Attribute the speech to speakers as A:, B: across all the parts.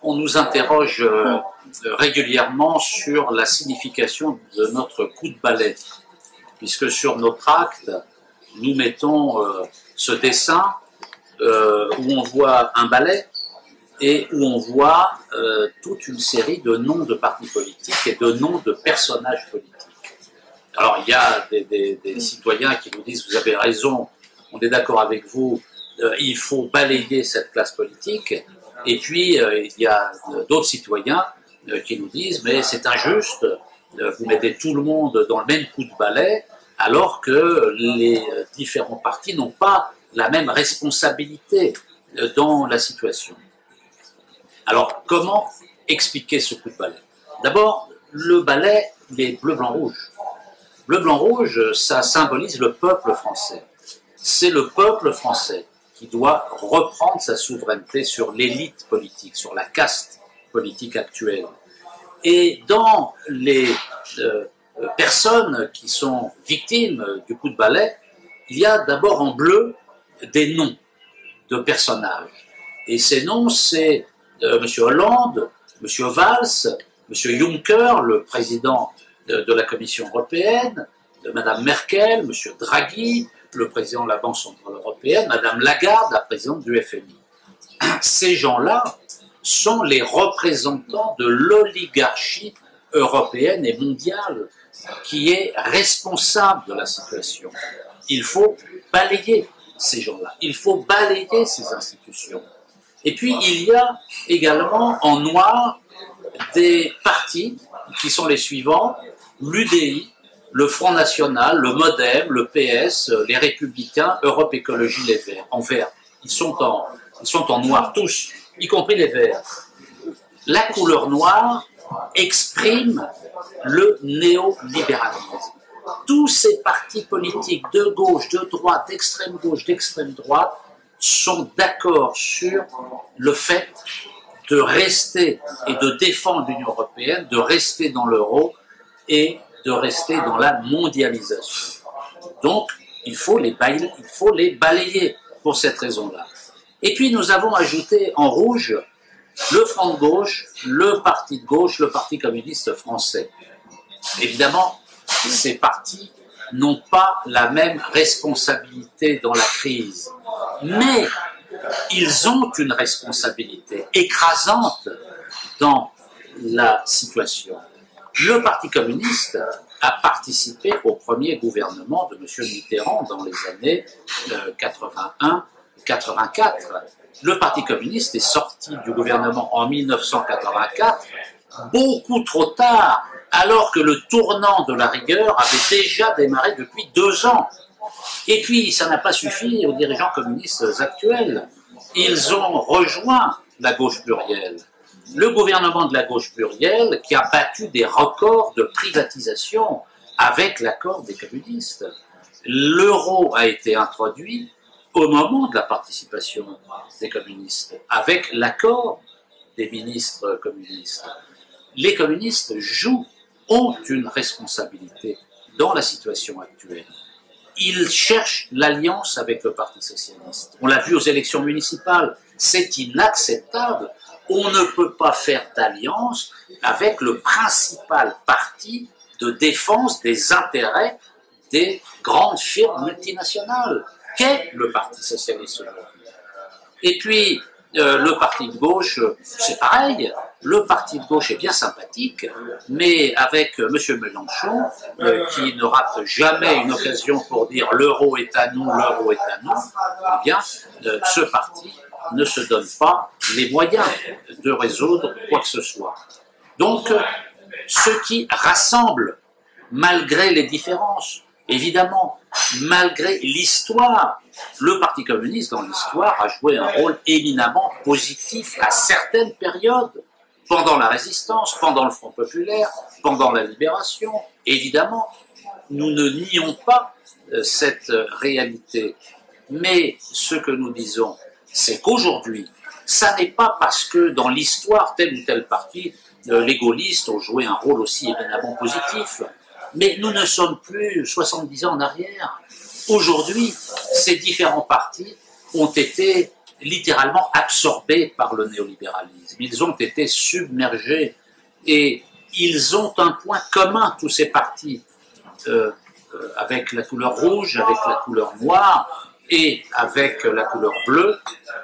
A: on nous interroge régulièrement sur la signification de notre coup de balai, puisque sur notre acte, nous mettons ce dessin où on voit un balai et où on voit toute une série de noms de partis politiques et de noms de personnages politiques. Alors il y a des citoyens qui nous disent « vous avez raison, on est d'accord avec vous, il faut balayer cette classe politique ». Et puis il y a d'autres citoyens qui nous disent « mais c'est injuste, vous mettez tout le monde dans le même coup de balai alors que les différents partis n'ont pas la même responsabilité dans la situation ». Alors comment expliquer ce coup de balai? D'abord, le balai, il est bleu-blanc-rouge. Bleu-blanc-rouge, ça symbolise le peuple français. C'est le peuple français qui doit reprendre sa souveraineté sur l'élite politique, sur la caste politique actuelle. Et dans les personnes qui sont victimes du coup de balai, il y a d'abord en bleu des noms de personnages. Et ces noms, c'est M. Hollande, M. Valls, M. Juncker, le président de la Commission européenne, de Mme Merkel, M. Draghi, le président de la Banque centrale européenne, Mme Lagarde, la présidente du FMI. Ces gens-là sont les représentants de l'oligarchie européenne et mondiale qui est responsable de la situation. Il faut balayer ces gens-là, il faut balayer ces institutions. Et puis il y a également en noir des partis qui sont les suivants: l'UDI, le Front National, le MoDem, le PS, les Républicains, Europe Écologie, les Verts. En vert, ils sont en noir tous, y compris les Verts. La couleur noire exprime le néolibéralisme. Tous ces partis politiques de gauche, de droite, d'extrême gauche, d'extrême droite sont d'accord sur le fait de rester et de défendre l'Union européenne, de rester dans l'euro et de rester dans la mondialisation. Donc, il faut les balayer pour cette raison-là. Et puis, nous avons ajouté en rouge le Front de gauche, le Parti de gauche, le Parti communiste français. Évidemment, ces partis n'ont pas la même responsabilité dans la crise, mais ils ont une responsabilité écrasante dans la situation. Le Parti communiste a participé au premier gouvernement de M. Mitterrand dans les années 81-84. Le Parti communiste est sorti du gouvernement en 1984, beaucoup trop tard, alors que le tournant de la rigueur avait déjà démarré depuis 2 ans. Et puis, ça n'a pas suffi aux dirigeants communistes actuels. Ils ont rejoint la gauche plurielle. Le gouvernement de la gauche plurielle qui a battu des records de privatisation avec l'accord des communistes. L'euro a été introduit au moment de la participation des communistes, avec l'accord des ministres communistes. Les communistes ont une responsabilité dans la situation actuelle. Ils cherchent l'alliance avec le Parti socialiste. On l'a vu aux élections municipales, c'est inacceptable. On ne peut pas faire d'alliance avec le principal parti de défense des intérêts des grandes firmes multinationales, qu'est le Parti socialiste aujourd'hui. Et puis, le Parti de gauche, c'est pareil. Le Parti de gauche est bien sympathique, mais avec M. Mélenchon, qui ne rate jamais une occasion pour dire l'euro est à nous, l'euro est à nous, eh bien, ce parti ne se donne pas les moyens de résoudre quoi que ce soit. Donc, ce qui rassemble, malgré les différences, évidemment, malgré l'histoire, le Parti communiste dans l'histoire a joué un rôle éminemment positif à certaines périodes, pendant la résistance, pendant le Front populaire, pendant la libération. Évidemment, nous ne nions pas cette réalité. Mais ce que nous disons, c'est qu'aujourd'hui, ça n'est pas parce que dans l'histoire, tel ou tel parti, les gaullistes ont joué un rôle aussi éminemment positif. Mais nous ne sommes plus 70 ans en arrière. Aujourd'hui, ces différents partis ont été littéralement absorbés par le néolibéralisme. Ils ont été submergés et ils ont un point commun, tous ces partis, avec la couleur rouge, avec la couleur noire et avec la couleur bleue.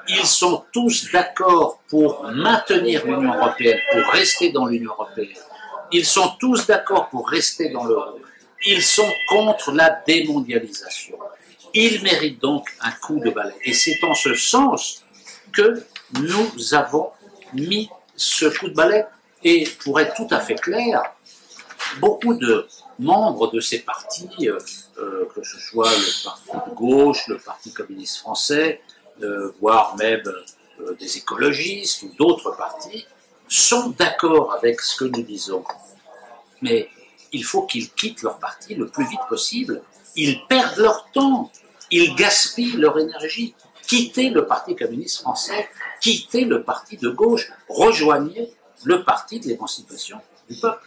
A: Ils sont tous d'accord pour maintenir l'Union européenne, pour rester dans l'Union européenne. Ils sont tous d'accord pour rester dans l'euro. Ils sont contre la démondialisation. Ils méritent donc un coup de balai. Et c'est en ce sens que nous avons mis ce coup de balai. Et pour être tout à fait clair, beaucoup de membres de ces partis, que ce soit le parti de gauche, le parti communiste français, voire même des écologistes ou d'autres partis, sont d'accord avec ce que nous disons. Mais il faut qu'ils quittent leur parti le plus vite possible. Ils perdent leur temps, ils gaspillent leur énergie. Quittez le parti communiste français, quittez le parti de gauche, rejoignez le parti de l'émancipation du peuple.